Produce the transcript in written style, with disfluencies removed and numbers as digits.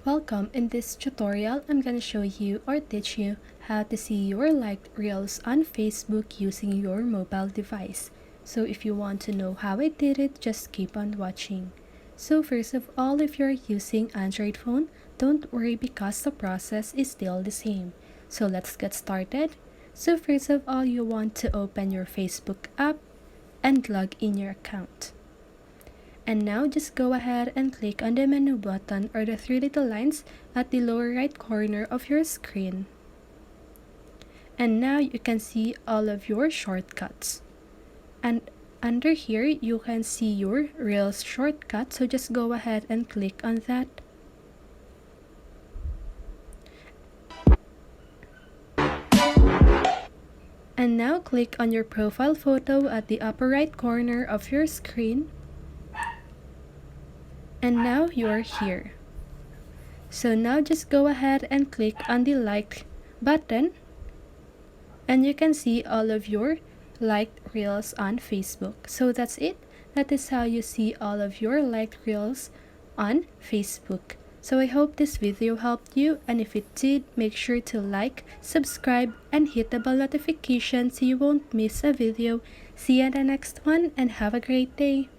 Welcome. In this tutorial, I'm gonna show you or teach you how to see your liked reels on Facebook using your mobile device. So if you want to know how I did it, just keep on watching. So first of all, if you're using Android phone, don't worry because the process is still the same. So let's get started. So first of all, you want to open your Facebook app and log in your account. And now just go ahead and click on the menu button or the three little lines at the lower right corner of your screen. And now you can see all of your shortcuts. And under here you can see your Reels shortcut, so just go ahead and click on that. And now click on your profile photo at the upper right corner of your screen. And now you are here. So now just go ahead and click on the like button and you can see all of your liked reels on Facebook. So that's it. That is how you see all of your liked reels on Facebook. So I hope this video helped you, and if it did, make sure to like, subscribe, and hit the bell notification so you won't miss a video. See you in the next one and have a great day.